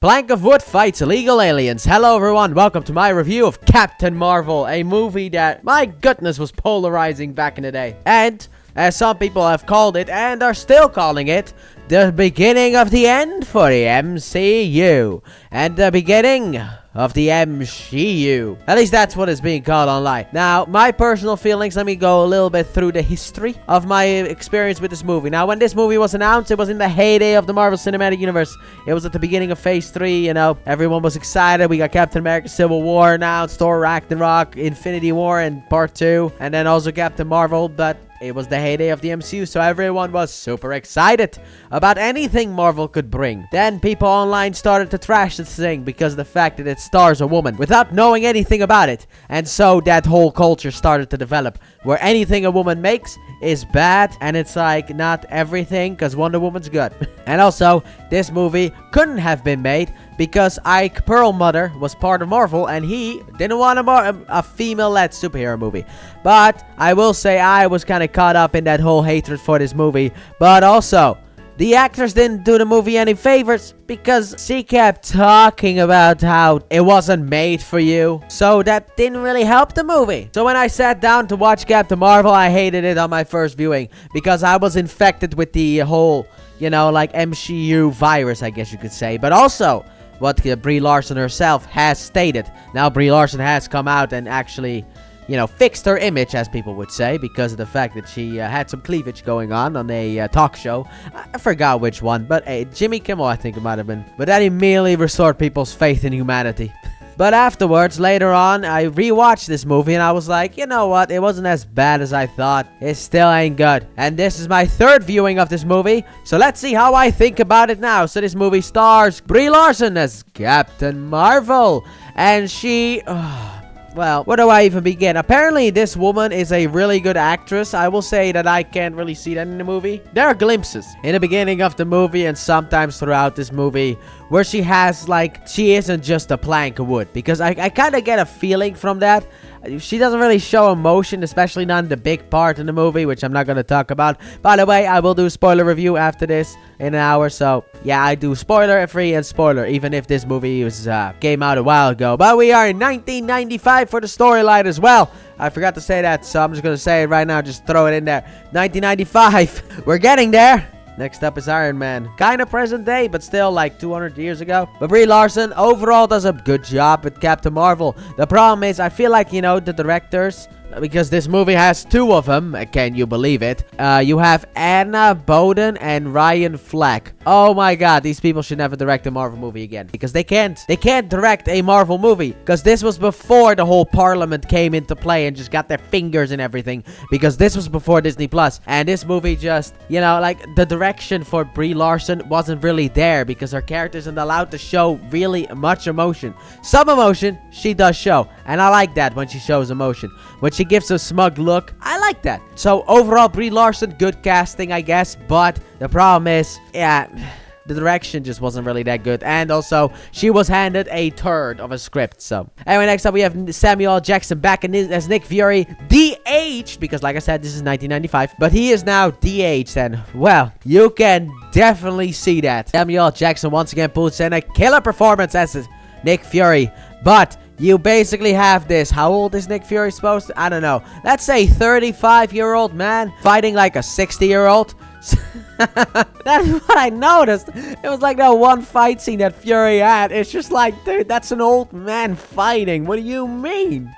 Plank of wood fights illegal aliens. Hello everyone, welcome to my review of Captain Marvel, a movie that, my goodness, was polarizing back in the day. And, as some people have called it, and are still calling it, the beginning of the end for the MCU. And the beginning of the MCU. At least that's what is being called online. Now, my personal feelings, let me go a little bit through the history of my experience with this movie. Now, when this movie was announced, it was in the heyday of the Marvel Cinematic Universe. It was at the beginning of Phase 3, you know. Everyone was excited. We got Captain America Civil War announced, Thor Ragnarok, Infinity War, and Part 2. And then also Captain Marvel, but it was the heyday of the MCU, so everyone was super excited about anything Marvel could bring. Then people online started to trash this thing because of the fact that it stars a woman without knowing anything about it. And so that whole culture started to develop where anything a woman makes is bad, and it's like not everything because Wonder Woman's good. And also, this movie couldn't have been made because Ike Perlmutter was part of Marvel and he didn't want a female-led superhero movie. But I will say I was kind of caught up in that whole hatred for this movie. But also, the actors didn't do the movie any favors because she kept talking about how it wasn't made for you. So that didn't really help the movie. So when I sat down to watch Captain Marvel, I hated it on my first viewing because I was infected with the whole, you know, like MCU virus, I guess you could say. But also, what Brie Larson herself has stated. Now, Brie Larson has come out and actually, you know, fixed her image, as people would say, because of the fact that she had some cleavage going on a talk show. I forgot which one, but Jimmy Kimmel, I think it might have been. But that immediately restored people's faith in humanity. But afterwards, later on, I rewatched this movie and I was like, you know what? It wasn't as bad as I thought. It still ain't good. And this is my third viewing of this movie. So let's see how I think about it now. So this movie stars Brie Larson as Captain Marvel. And she... well, where do I even begin? Apparently, this woman is a really good actress. I will say that I can't really see that in the movie. There are glimpses in the beginning of the movie and sometimes throughout this movie where she has, like, she isn't just a plank of wood. Because I kind of get a feeling from that. She doesn't really show emotion, especially not in the big part in the movie, which I'm not going to talk about. By the way, I will do a spoiler review after this in an hour. So, yeah, I do spoiler-free and spoiler, even if this movie was came out a while ago. But we are in 1995 for the storyline as well. I forgot to say that, so I'm just going to say it right now. Just throw it in there. 1995. We're getting there. Next up is Iron Man. Kind of present day, but still like 200 years ago. But Brie Larson overall does a good job with Captain Marvel. The problem is, I feel like, you know, the directors... because this movie has two of them, can you believe it? You have Anna Boden and Ryan Fleck. Oh my god, these people should never direct a Marvel movie again. Because they can't direct a Marvel movie. Because this was before the whole Parliament came into play and just got their fingers in everything. Because this was before Disney Plus. And this movie just, you know, like, the direction for Brie Larson wasn't really there. Because her character isn't allowed to show really much emotion. Some emotion, she does show. And I like that when she shows emotion. When she gives a smug look, I like that. So overall, Brie Larson, good casting, I guess. But the problem is, yeah, the direction just wasn't really that good. And also, she was handed a third of a script. So anyway, next up we have Samuel L. Jackson back as Nick Fury, de-aged, because like I said, this is 1995. But he is now de-aged, and well, you can definitely see that. Samuel L. Jackson once again puts in a killer performance as Nick Fury. But you basically have this. How old is Nick Fury supposed to? I don't know. Let's say 35-year-old man fighting like a 60-year-old. That's what I noticed. It was like that one fight scene that Fury had. It's just like, dude, that's an old man fighting. What do you mean?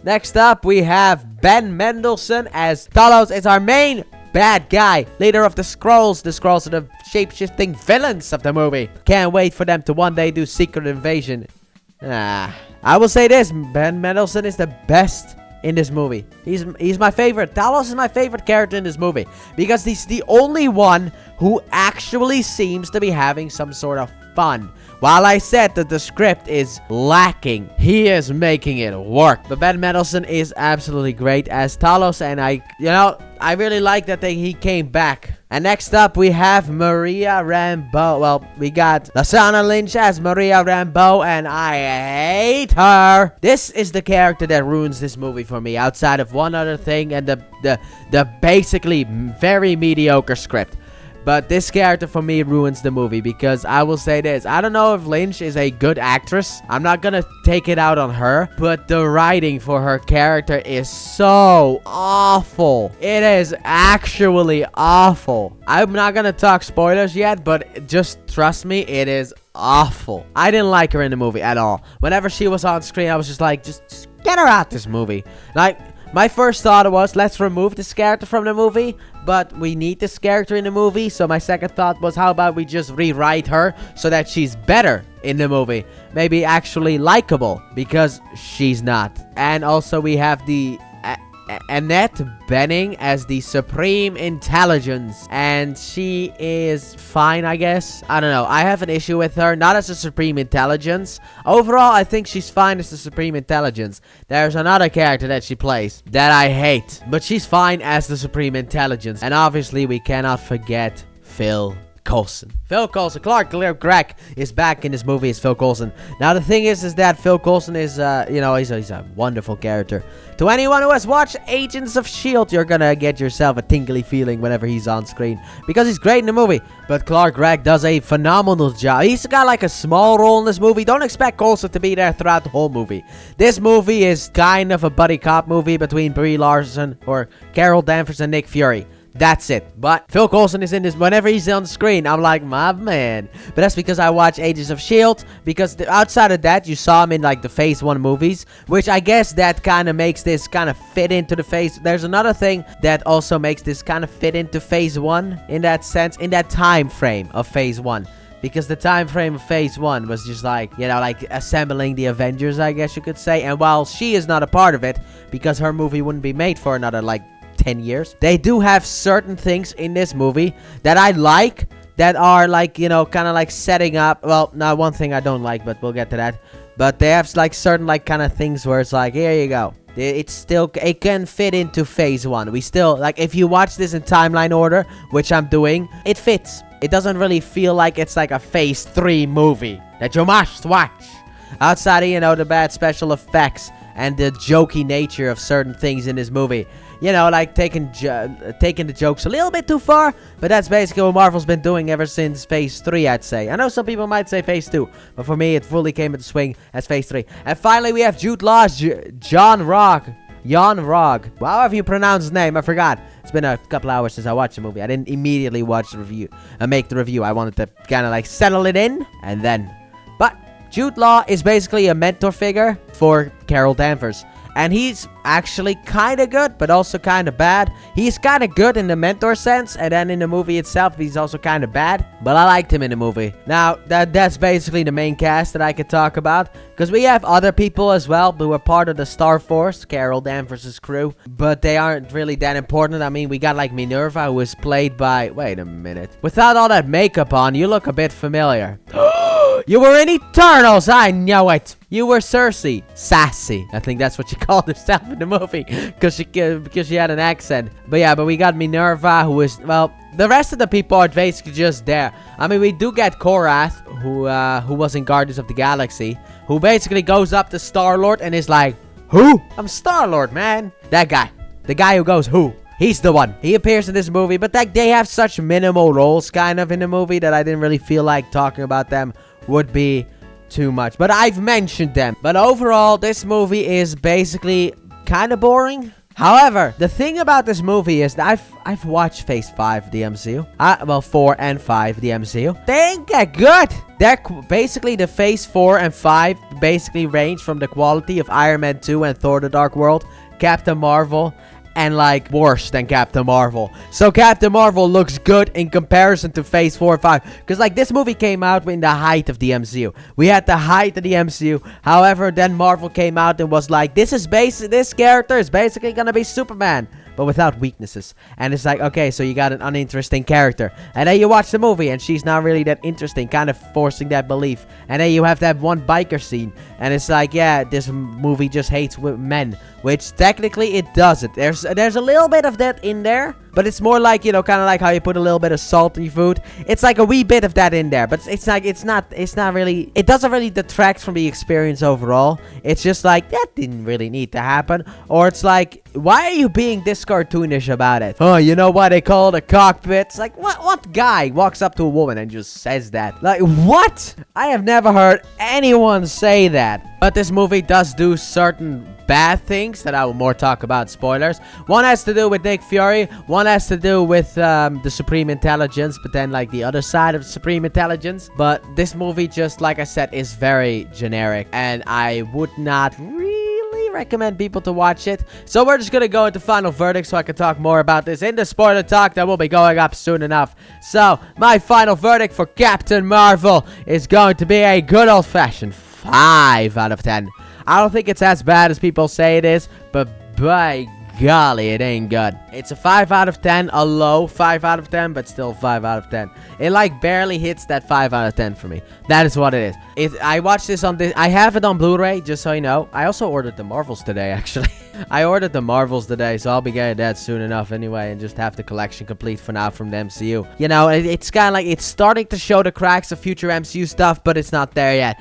Next up, we have Ben Mendelsohn as Talos. It's our main bad guy, leader of the Skrulls. The Skrulls are the shape-shifting villains of the movie. Can't wait for them to one day do Secret Invasion. I will say this, Ben Mendelsohn is the best in this movie. He's my favorite. Talos is my favorite character in this movie because he's the only one who actually seems to be having some sort of fun. While I said that the script is lacking, he is making it work. But Ben Mendelsohn is absolutely great as Talos, and I really like that he came back. And next up, we have Maria Rambeau. Well, we got Lashana Lynch as Maria Rambeau, and I hate her. This is the character that ruins this movie for me, outside of one other thing and the basically very mediocre script. But this character for me ruins the movie because I will say this. I don't know if Lynch is a good actress. I'm not gonna take it out on her, but the writing for her character is so awful. It is actually awful. I'm not gonna talk spoilers yet, but just trust me, it is awful. I didn't like her in the movie at all. Whenever she was on screen, I was just like, just get her out this movie. Like, my first thought was, let's remove this character from the movie, but we need this character in the movie. So my second thought was, how about we just rewrite her so that she's better in the movie? Maybe actually likable, because she's not. And also we have the Annette Bening as the Supreme Intelligence, and she is fine, I guess. I don't know. I have an issue with her, not as the Supreme Intelligence. Overall, I think she's fine as the Supreme Intelligence. There's another character that she plays that I hate, but she's fine as the Supreme Intelligence. And obviously, we cannot forget Phil Coulson. Phil Coulson. Clark Gregg is back in this movie as Phil Coulson. Now, the thing is that Phil Coulson is, he's a wonderful character. To anyone who has watched Agents of S.H.I.E.L.D., you're gonna get yourself a tingly feeling whenever he's on screen, because he's great in the movie. But Clark Gregg does a phenomenal job. He's got like a small role in this movie. Don't expect Coulson to be there throughout the whole movie. This movie is kind of a buddy cop movie between Brie Larson or Carol Danvers and Nick Fury. That's it. But Phil Coulson is in this. Whenever he's on screen, I'm like, my man. But that's because I watch Agents of S.H.I.E.L.D. Because outside of that, you saw him in like the Phase 1 movies, which I guess that kind of makes this kind of fit into the Phase. There's another thing that also makes this kind of fit into Phase 1 in that sense, in that time frame of Phase 1. Because the time frame of Phase 1 was just like, like assembling the Avengers, I guess you could say. And while she is not a part of it, because her movie wouldn't be made for another like 10 years. They do have certain things in this movie that I like, that are like, kind of like setting up. Well, not one thing I don't like, but we'll get to that. But they have like certain like kind of things where it's like, here you go. It can fit into Phase 1. We still, like, if you watch this in timeline order, which I'm doing, it fits. It doesn't really feel like it's like a Phase 3 movie that you must watch. Outside of, the bad special effects and the jokey nature of certain things in this movie. Like taking the jokes a little bit too far, but that's basically what Marvel's been doing ever since Phase 3, I'd say. I know some people might say Phase 2, but for me, it fully came into swing as Phase 3. And finally, we have Jude Law's Jan Rog. However you pronounce his name, I forgot. It's been a couple hours since I watched the movie. I didn't immediately watch the review and make the review. I wanted to kind of like settle it in, and then. But Jude Law is basically a mentor figure for Carol Danvers. And he's actually kind of good, but also kind of bad. He's kind of good in the mentor sense, and then in the movie itself, he's also kind of bad. But I liked him in the movie. Now, that's basically the main cast that I could talk about. Because we have other people as well who are part of the Star Force, Carol Danvers' crew. But they aren't really that important. I mean, we got like Minerva, who is played by... Wait a minute. Without all that makeup on, you look a bit familiar. You were in Eternals, I know it. You were Cersei. Sassy. I think that's what she called herself in the movie. Because she had an accent. But we got Minerva, who is, well, the rest of the people are basically just there. I mean, we do get Korath, who was in Guardians of the Galaxy, who basically goes up to Star-Lord and is like, who? I'm Star-Lord, man. That guy. The guy who goes, who? He's the one. He appears in this movie, but they have such minimal roles kind of in the movie that I didn't really feel like talking about them would be too much. But I've mentioned them. But overall, this movie is basically kind of boring. However, the thing about this movie is that I've watched Phase 5 of the MCU. 4 and 5 of the MCU. They ain't that good. They're basically the Phase 4 and 5 basically range from the quality of Iron Man 2 and Thor: The Dark World, Captain Marvel, and like worse than Captain Marvel. So Captain Marvel looks good in comparison to Phase 4 and 5. Because like this movie came out in the height of the MCU. We had the height of the MCU. However, then Marvel came out and was like, this character is basically gonna be Superman, but without weaknesses. And it's like, okay, so you got an uninteresting character. And then you watch the movie and she's not really that interesting, kind of forcing that belief. And then you have that one biker scene. And it's like, yeah, this movie just hates men. Which technically it doesn't. There's a little bit of that in there. but it's more like, kind of like how you put a little bit of salt in your food. It's like a wee bit of that in there, but it's not really, it doesn't really detract from the experience overall. It's just like, that didn't really need to happen. Or it's like, why are you being this cartoonish about it? Oh, you know what they call it a cockpit? It's like, what guy walks up to a woman and just says that? Like, what? I have never heard anyone say that. But this movie does do certain bad things that I will more talk about. Spoilers. One has to do with Nick Fury. One has to do with the Supreme Intelligence, but then like the other side of the Supreme Intelligence. But this movie, just like I said, is very generic, and I would not really recommend people to watch it. So we're just gonna go into final verdict so I can talk more about this in the spoiler talk that will be going up soon enough. So my final verdict for Captain Marvel is going to be a good old-fashioned 5 out of 10. I don't think it's as bad as people say it is, but by golly, it ain't good. It's a 5 out of 10, a low 5 out of 10, but still 5 out of 10. It like barely hits that 5 out of 10 for me. That is what it is. I watched this on this. I have it on Blu-ray, just so you know. I also ordered the Marvels today, actually. I ordered the Marvels today, so I'll be getting that soon enough anyway, and just have the collection complete for now from the MCU. It's kind of like, it's starting to show the cracks of future MCU stuff, but it's not there yet.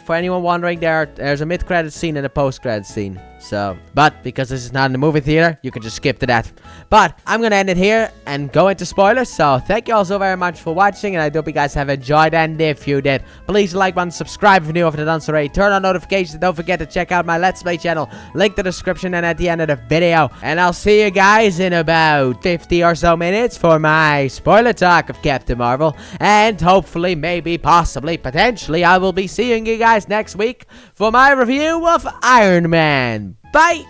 For anyone wondering, there's a mid-credit scene and a post-credit scene. So, but because this is not in the movie theater, you can just skip to that. But I'm gonna end it here and go into spoilers. So thank you all so very much for watching, and I hope you guys have enjoyed. And if you did, please like button, subscribe if you're new, if you're not done so already, turn on notifications, and don't forget to check out my Let's Play channel, link in the description and at the end of the video. And I'll see you guys in about 50 or so minutes for my spoiler talk of Captain Marvel, and hopefully, maybe, possibly, potentially, I will be seeing you guys next week for my review of Iron Man. Bye!